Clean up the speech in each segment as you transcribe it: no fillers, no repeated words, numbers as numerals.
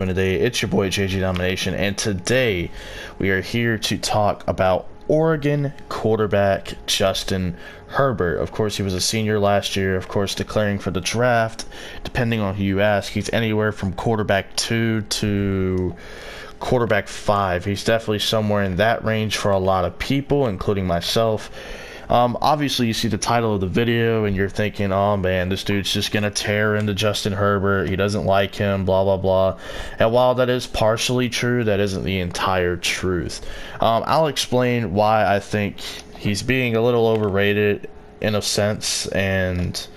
Today, it's your boy JG Domination, and today we are here to talk about Oregon quarterback Justin Herbert. Of course, he was a senior last year, of course, declaring for the draft. Depending on who you ask, he's anywhere from quarterback 2 to quarterback 5. He's definitely somewhere in that range for a lot of people, including myself. Obviously, you see the title of the video and you're thinking, oh man, this dude's just going to tear into Justin Herbert. He doesn't like him, blah, blah, blah. And while that is partially true, that isn't the entire truth. I'll explain why I think he's being a little overrated in a sense, and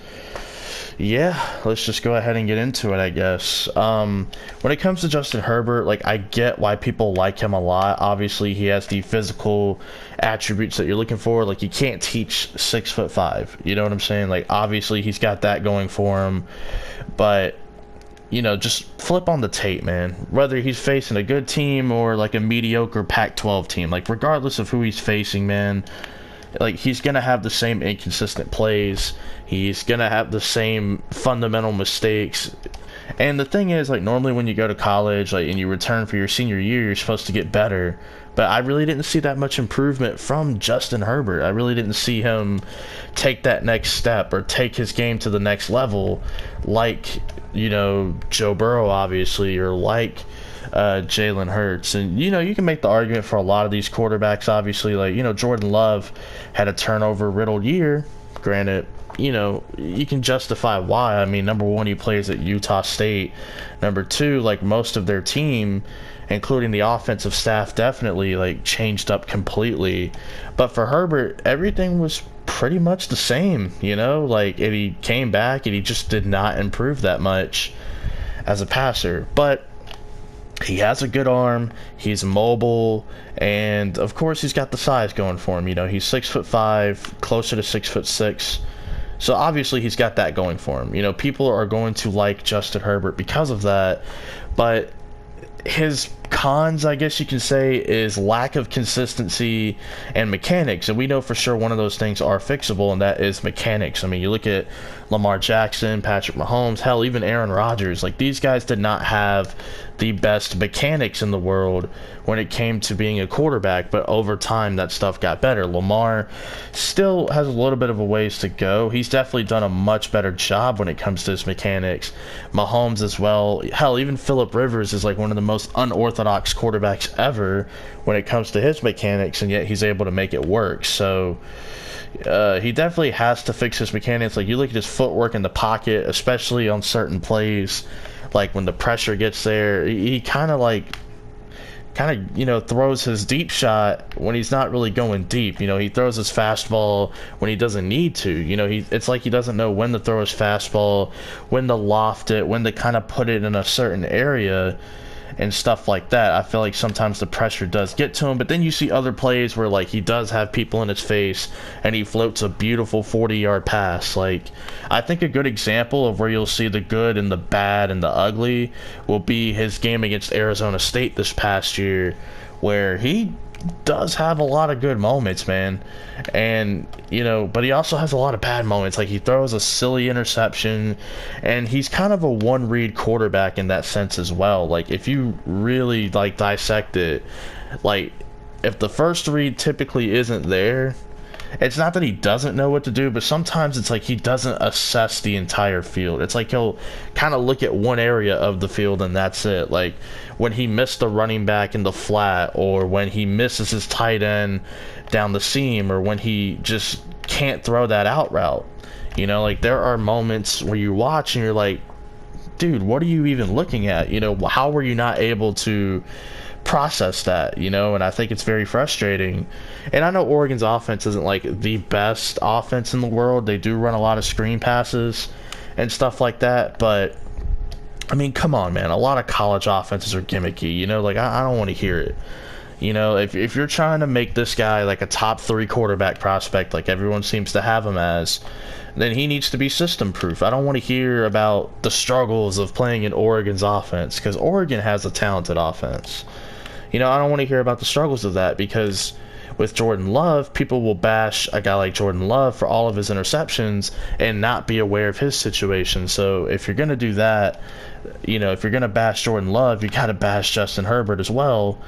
yeah, let's just go ahead and get into it, I guess. When it comes to Justin Herbert, like, I get why people like him a lot. Obviously, he has the physical attributes that you're looking for. Like, you can't teach 6'5", you know what I'm saying? Like, obviously, he's got that going for him, but just flip on the tape, man. Whether he's facing a good team or like a mediocre Pac-12 team, like, regardless of who he's facing, man, like, he's gonna have the same inconsistent plays. He's gonna have the same fundamental mistakes. And the thing is, like, normally when you go to college, like, and you return for your senior year, you're supposed to get better. But I really didn't see that much improvement from Justin Herbert. I really didn't see him take that next step or take his game to the next level, like, Joe Burrow, obviously, or like Jalen Hurts. And you can make the argument for a lot of these quarterbacks, obviously, like, Jordan Love had a turnover riddled year. Granted, you can justify why. I mean, number one, he plays at Utah State. Number two, like, most of their team, including the offensive staff, definitely like changed up completely. But for Herbert, everything was pretty much the same, like, and he came back and he just did not improve that much as a passer. But he has a good arm, he's mobile, and of course he's got the size going for him. He's 6'5", closer to 6'6". So obviously he's got that going for him. People are going to like Justin Herbert because of that. But his cons, I guess you can say, is lack of consistency and mechanics. And we know for sure one of those things are fixable, and that is mechanics. I mean, you look at Lamar Jackson, Patrick Mahomes, hell, even Aaron Rodgers. Like, these guys did not have the best mechanics in the world when it came to being a quarterback, but over time that stuff got better. Lamar still has a little bit of a ways to go. He's definitely done a much better job when it comes to his mechanics. Mahomes as well. Hell, even Phillip Rivers is like one of the most unorthodox quarterbacks ever when it comes to his mechanics, and yet he's able to make it work. So he definitely has to fix his mechanics. Like, you look at his footwork in the pocket, especially on certain plays, like when the pressure gets there, he kind of throws his deep shot when he's not really going deep. He throws his fastball when he doesn't need to. It's like he doesn't know when to throw his fastball, when to loft it, when to kind of put it in a certain area and stuff like that. I feel like sometimes the pressure does get to him, but then you see other plays where, like, he does have people in his face and he floats a beautiful 40-yard pass. Like, I think a good example of where you'll see the good and the bad and the ugly will be his game against Arizona State this past year, where he does have a lot of good moments, man, and but he also has a lot of bad moments. Like, he throws a silly interception, and he's kind of a one-read quarterback in that sense as well. Like, if you really like dissect it, like, if the first read typically isn't there, it's not that he doesn't know what to do, but sometimes it's like he doesn't assess the entire field. It's like he'll kind of look at one area of the field and that's it. Like, when he missed the running back in the flat, or when he misses his tight end down the seam, or when he just can't throw that out route. Like, there are moments where you watch and you're like, dude, what are you even looking at? How were you not able to process that? And I think it's very frustrating. And I know Oregon's offense isn't like the best offense in the world. They do run a lot of screen passes and stuff like that, but I mean, come on, man. A lot of college offenses are gimmicky. Like, I don't want to hear it. If you're trying to make this guy like a top 3 quarterback prospect, like everyone seems to have him as, then he needs to be system proof. I don't want to hear about the struggles of playing in Oregon's offense, because Oregon has a talented offense. I don't want to hear about the struggles of that, because with Jordan Love, people will bash a guy like Jordan Love for all of his interceptions and not be aware of his situation. So if you're going to do that, You know, if you're gonna bash Jordan Love, you gotta bash Justin Herbert as well.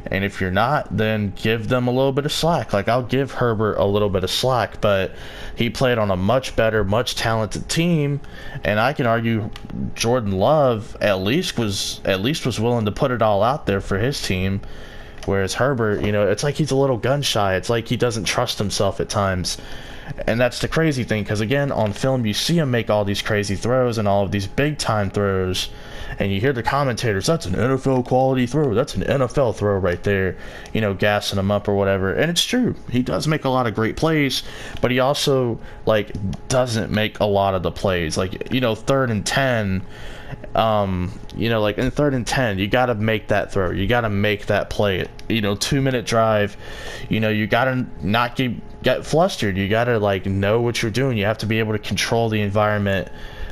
And if you're not, then give them a little bit of slack. Like, I'll give Herbert a little bit of slack, but he played on a much better, much talented team, and I can argue Jordan Love at least was willing to put it all out there for his team. Whereas Herbert, you know, it's like he's a little gun shy. It's like he doesn't trust himself at times. And that's the crazy thing, because again, on film, you see him make all these crazy throws and all of these big-time throws, and you hear the commentators, that's an NFL quality throw, that's an NFL throw right there, you know, gassing him up or whatever. And it's true, he does make a lot of great plays, but he also, like, doesn't make a lot of the plays. Like, you know, 3rd and 10, you know, like in 3rd and 10, you got to make that throw, you got to make that play. You know, 2-minute drive, you know, you got to not get flustered, you got to, like, know what you're doing. You have to be able to control the environment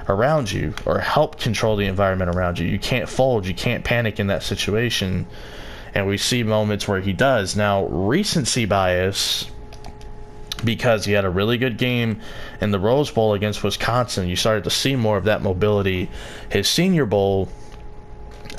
around you, or help control the environment around you. You can't fold, you can't panic in that situation, and we see moments where he does. Now, recency bias, because he had a really good game in the Rose Bowl against Wisconsin, you started to see more of that mobility. His Senior Bowl,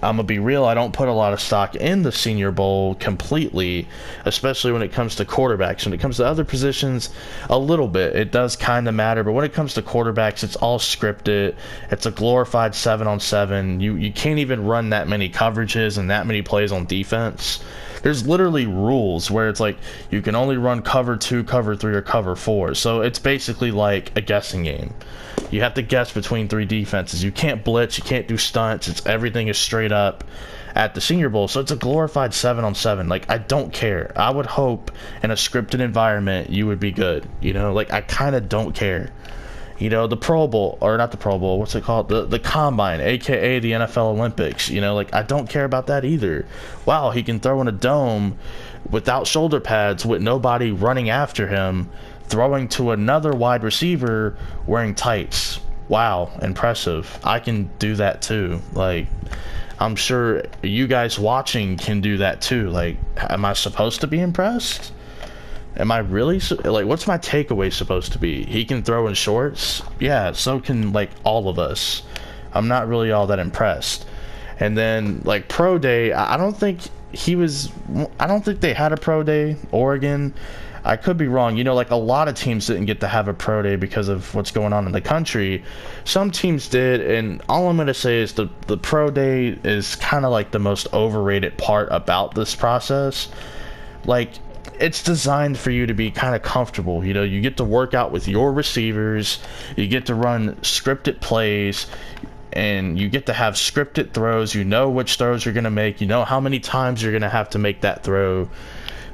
I'm going to be real, I don't put a lot of stock in the Senior Bowl completely, especially when it comes to quarterbacks. When it comes to other positions, a little bit. It does kind of matter, but when it comes to quarterbacks, it's all scripted. It's a glorified 7-on-7. You can't even run that many coverages and that many plays on defense. There's literally rules where it's like you can only run cover 2, cover 3, or cover 4. So it's basically like a guessing game. You have to guess between 3 defenses. You can't blitz, you can't do stunts. Everything is straight up at the Senior Bowl. So it's a glorified 7-on-7. Like, I don't care. I would hope in a scripted environment you would be good. You know, like, I kind of don't care. You know, the Pro Bowl, or not the Pro Bowl, what's it called? The Combine, aka the NFL Olympics. You know, like, I don't care about that either. Wow, he can throw in a dome without shoulder pads, with nobody running after him, throwing to another wide receiver wearing tights. Wow, impressive. I can do that too. Like, I'm sure you guys watching can do that too. Like, am I supposed to be impressed? Am I really, like, what's my takeaway supposed to be? He can throw in shorts? Yeah, so can, like, all of us. I'm not really all that impressed. And then, like, Pro Day, I don't think they had a Pro Day, Oregon. I could be wrong. You know, like, a lot of teams didn't get to have a Pro Day because of what's going on in the country. Some teams did, and all I'm going to say is the Pro Day is kind of like the most overrated part about this process. Like, it's designed for you to be kind of comfortable. You know, you get to work out with your receivers, you get to run scripted plays, and you get to have scripted throws. You know which throws you're going to make. You know how many times you're going to have to make that throw.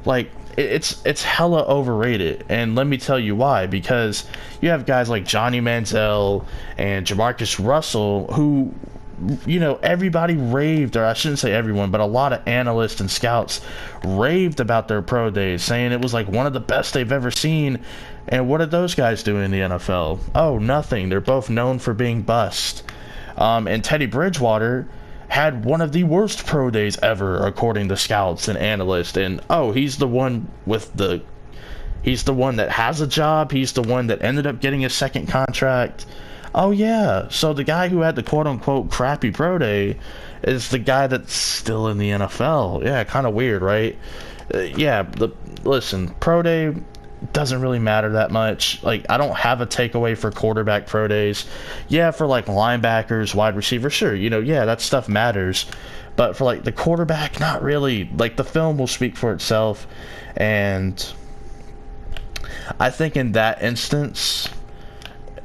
Like, it's hella overrated, and let me tell you why. Because you have guys like Johnny Manziel and Jamarcus Russell who, you know, everybody raved, or I shouldn't say everyone, but a lot of analysts and scouts raved about their pro days, saying it was like one of the best they've ever seen. And what did those guys do in the NFL? Oh, nothing. They're both known for being bust. And Teddy Bridgewater had one of the worst pro days ever, according to scouts and analysts. And he's the one that has a job. He's the one that ended up getting a second contract. Oh, yeah. So the guy who had the quote-unquote crappy pro day is the guy that's still in the NFL. Yeah, kind of weird, right? Listen, pro day doesn't really matter that much. Like, I don't have a takeaway for quarterback pro days. Yeah, for, like, linebackers, wide receivers, sure. You know, yeah, that stuff matters. But for, like, the quarterback, not really. Like, the film will speak for itself. And I think in that instance,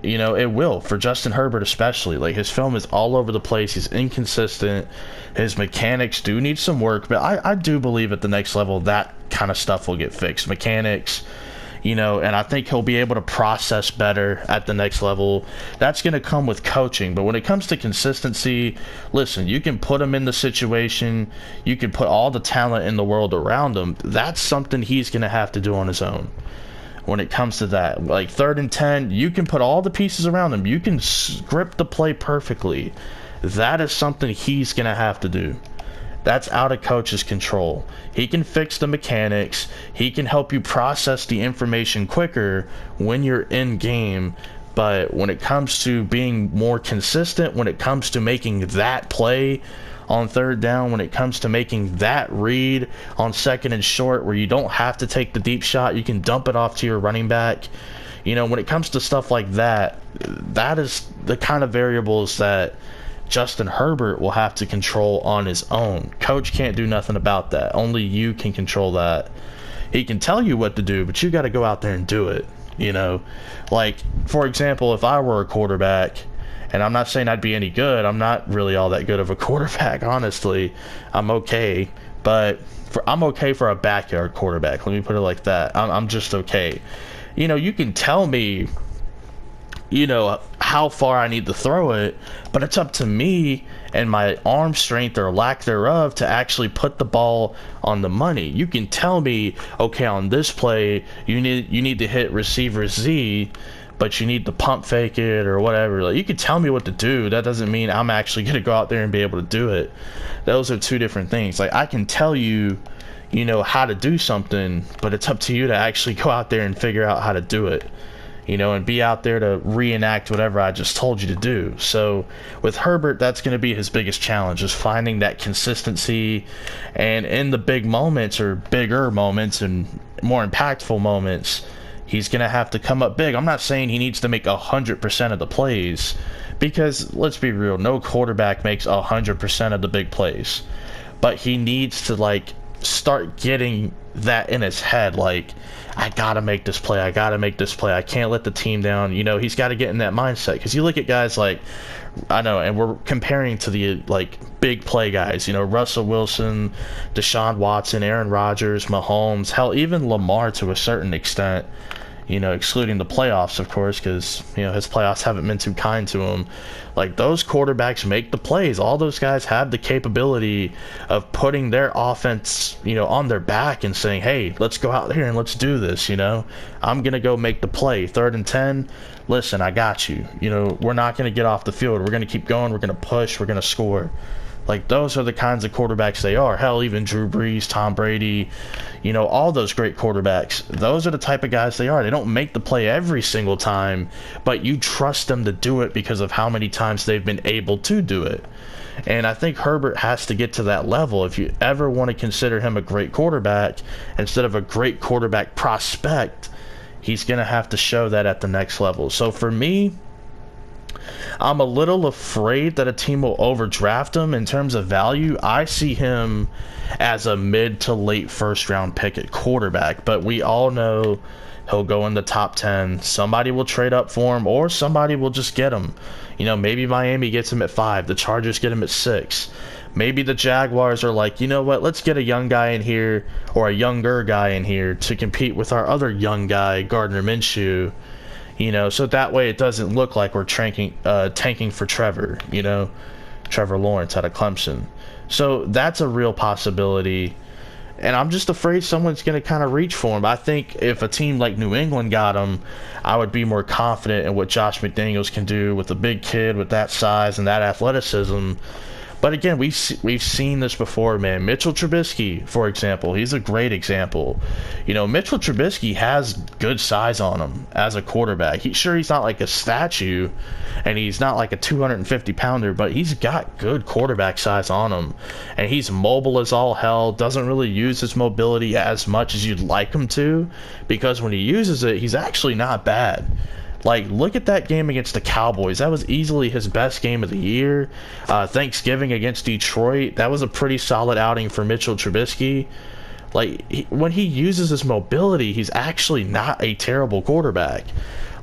you know, it will, for Justin Herbert especially. Like, his film is all over the place. He's inconsistent. His mechanics do need some work, but I do believe at the next level that kind of stuff will get fixed. Mechanics, you know, and I think he'll be able to process better at the next level. That's going to come with coaching. But when it comes to consistency, listen, you can put him in the situation. You can put all the talent in the world around him. That's something he's going to have to do on his own. When it comes to that, like 3rd and 10, you can put all the pieces around him. You can script the play perfectly. That is something he's going to have to do. That's out of coach's control. He can fix the mechanics. He can help you process the information quicker when you're in game. But when it comes to being more consistent, when it comes to making that play on third down, when it comes to making that read on second and short where you don't have to take the deep shot, you can dump it off to your running back. You know, when it comes to stuff like that, that is the kind of variables that Justin Herbert will have to control on his own. Coach can't do nothing about that. Only you can control that. He can tell you what to do, but you got to go out there and do it. You know, like, for example, if I were a quarterback, and I'm not saying I'd be any good, I'm not really all that good of a quarterback, honestly. I'm okay, but I'm okay for a backyard quarterback. Let me put it like that. I'm just okay. You know, you can tell me, you know, how far I need to throw it, but it's up to me and my arm strength or lack thereof to actually put the ball on the money. You can tell me, okay, on this play, you need to hit receiver Z, but you need to pump fake it or whatever. Like, you can tell me what to do. That doesn't mean I'm actually going to go out there and be able to do it. Those are two different things. Like, I can tell you, you know, how to do something, but it's up to you to actually go out there and figure out how to do it, you know, and be out there to reenact whatever I just told you to do. So with Herbert, that's going to be his biggest challenge, is finding that consistency, and in the big moments or bigger moments and more impactful moments, he's going to have to come up big. I'm not saying he needs to make 100% of the plays, because let's be real, no quarterback makes 100% of the big plays, but he needs to, like, start getting that in his head, like, I gotta make this play, I gotta make this play, I can't let the team down. You know, he's got to get in that mindset, because you look at guys like, I know, and we're comparing to the, like, big play guys, you know, Russell Wilson, Deshaun Watson, Aaron Rodgers, Mahomes, hell, even Lamar to a certain extent, you know, excluding the playoffs, of course, because, you know, his playoffs haven't been too kind to him. Like, those quarterbacks make the plays. All those guys have the capability of putting their offense, you know, on their back and saying, hey, let's go out here and let's do this, you know. I'm going to go make the play. 3rd and 10, listen, I got you. You know, we're not going to get off the field. We're going to keep going. We're going to push. We're going to score. Like, those are the kinds of quarterbacks they are. Hell, even Drew Brees, Tom Brady, you know, all those great quarterbacks, those are the type of guys they are. They don't make the play every single time, but you trust them to do it because of how many times they've been able to do it. And I think Herbert has to get to that level if you ever want to consider him a great quarterback instead of a great quarterback prospect. He's going to have to show that at the next level. So for me, I'm a little afraid that a team will overdraft him in terms of value. I see him as a mid to late first round pick at quarterback, but we all know he'll go in the top 10. Somebody will trade up for him, or somebody will just get him. You know, maybe Miami gets him at 5, the Chargers get him at 6. Maybe the Jaguars are like, you know what, let's get a young guy in here, or a younger guy in here to compete with our other young guy, Gardner Minshew. You know, so that way it doesn't look like we're tanking for Trevor, you know, Trevor Lawrence out of Clemson. So that's a real possibility. And I'm just afraid someone's going to kind of reach for him. I think if a team like New England got him, I would be more confident in what Josh McDaniels can do with a big kid with that size and that athleticism. But again, we've seen this before, man. Mitchell Trubisky, for example, he's a great example. You know, Mitchell Trubisky has good size on him as a quarterback. He's not like a statue, and he's not like a 250-pounder, but he's got good quarterback size on him. And he's mobile as all hell, doesn't really use his mobility as much as you'd like him to, because when he uses it, he's actually not bad. Like, look at that game against the Cowboys. That was easily his best game of the year. Thanksgiving against Detroit, that was a pretty solid outing for Mitchell Trubisky. Like, when he uses his mobility, he's actually not a terrible quarterback.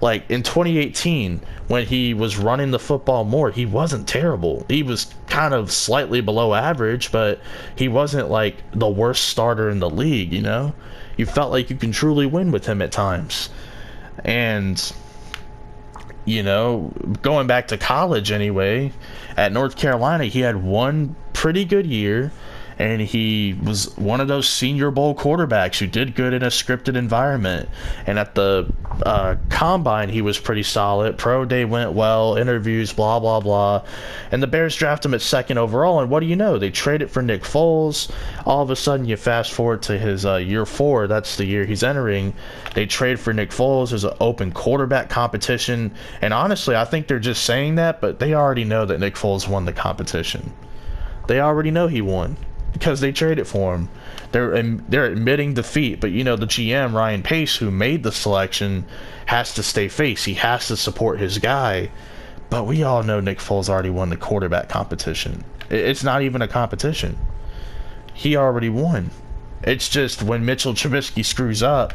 Like, in 2018, when he was running the football more, he wasn't terrible. He was kind of slightly below average, but he wasn't, like, the worst starter in the league, you know? You felt like you can truly win with him at times. And, you know, going back to college anyway, at North Carolina, he had one pretty good year, and he was one of those Senior Bowl quarterbacks who did good in a scripted environment. And at the combine, he was pretty solid. Pro day went well, interviews, blah blah blah, and the Bears draft him at 2nd overall. And what do you know? They traded for Nick Foles. All of a sudden, you fast forward to his year 4. That's the year he's entering. They trade for Nick Foles. There's an open quarterback competition, and honestly, I think they're just saying that, but they already know that Nick Foles won the competition. They already know he won because they traded for him. They're admitting defeat, but you know, the GM, Ryan Pace, who made the selection, has to stay face. He has to support his guy. But we all know Nick Foles already won the quarterback competition. It's not even a competition. He already won. It's just when Mitchell Trubisky screws up,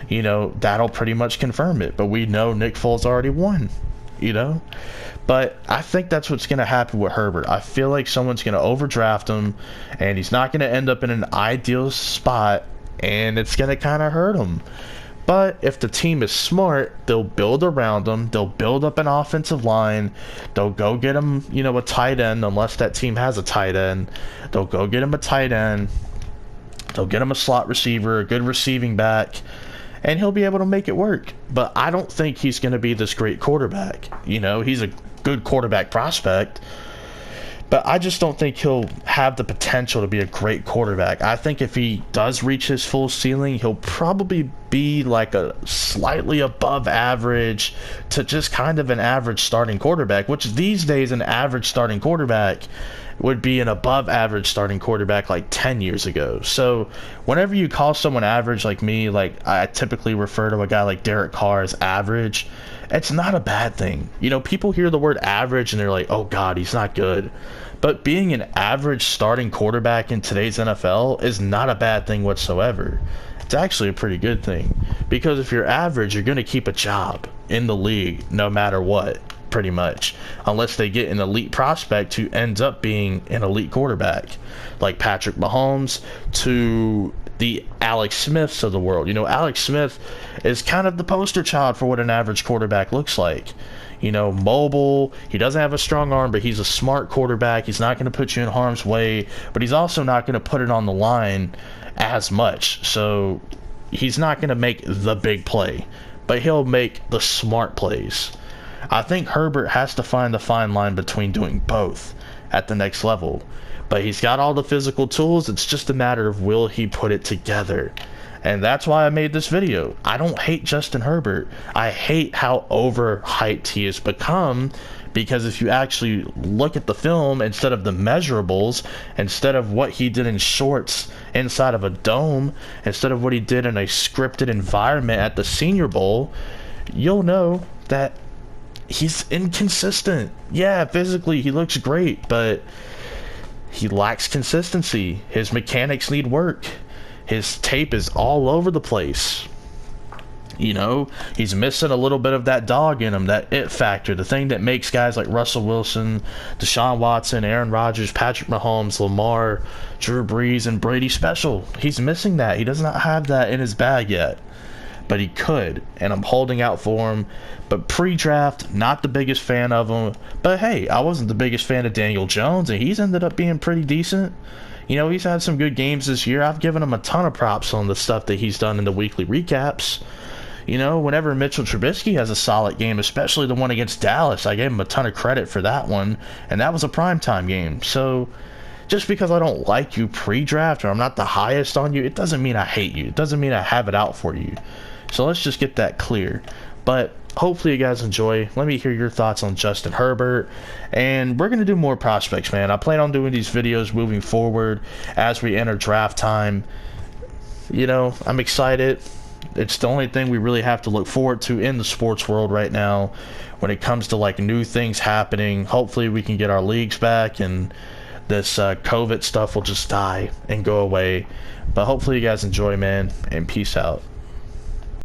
you know, that'll pretty much confirm it. But we know Nick Foles already won, you know? But I think that's what's going to happen with Herbert. I feel like someone's going to overdraft him, and he's not going to end up in an ideal spot, and it's going to kind of hurt him. But if the team is smart, they'll build around him. They'll build up an offensive line. They'll go get him, you know, a tight end, unless that team has a tight end. They'll go get him a tight end. They'll get him a slot receiver, a good receiving back, and he'll be able to make it work. But I don't think he's going to be this great quarterback. You know, he's a good quarterback prospect, but I just don't think he'll have the potential to be a great quarterback. I think if he does reach his full ceiling, he'll probably be like a slightly above average to just kind of an average starting quarterback, which these days an average starting quarterback would be an above average starting quarterback like 10 years ago. So whenever you call someone average like me, like I typically refer to a guy like Derek Carr as average, it's not a bad thing. You know, people hear the word average and they're like, oh God, he's not good. But being an average starting quarterback in today's NFL is not a bad thing whatsoever. It's actually a pretty good thing, because if you're average, you're going to keep a job in the league no matter what, pretty much, unless they get an elite prospect who ends up being an elite quarterback, like Patrick Mahomes to the Alex Smiths of the world. You know, Alex Smith is kind of the poster child for what an average quarterback looks like. You know, mobile, he doesn't have a strong arm, but he's a smart quarterback. He's not going to put you in harm's way, but he's also not going to put it on the line as much. So he's not going to make the big play, but he'll make the smart plays. I think Herbert has to find the fine line between doing both at the next level. But he's got all the physical tools. It's just a matter of will he put it together. And that's why I made this video. I don't hate Justin Herbert. I hate how overhyped he has become, because if you actually look at the film, instead of the measurables, instead of what he did in shorts inside of a dome, instead of what he did in a scripted environment at the Senior Bowl, you'll know that he's inconsistent. Yeah, physically he looks great, but he lacks consistency. His mechanics need work. His tape is all over the place. You know, he's missing a little bit of that dog in him, that it factor, the thing that makes guys like Russell Wilson, Deshaun Watson, Aaron Rodgers, Patrick Mahomes, Lamar, Drew Brees, and Brady special. He's missing that. He does not have that in his bag yet, but he could, and I'm holding out for him. But pre-draft, not the biggest fan of him. But hey, I wasn't the biggest fan of Daniel Jones, and he's ended up being pretty decent. You know, he's had some good games this year. I've given him a ton of props on the stuff that he's done in the weekly recaps. You know, whenever Mitchell Trubisky has a solid game, especially the one against Dallas, I gave him a ton of credit for that one, and that was a primetime game. So just because I don't like you pre-draft, or I'm not the highest on you, it doesn't mean I hate you. It doesn't mean I have it out for you. So let's just get that clear. But hopefully you guys enjoy. Let me hear your thoughts on Justin Herbert, and we're going to do more prospects, man. I plan on doing these videos moving forward as we enter draft time. You know, I'm excited. It's the only thing we really have to look forward to in the sports world right now when it comes to like new things happening. Hopefully we can get our leagues back, and this COVID stuff will just die and go away. But hopefully you guys enjoy, man, and peace out.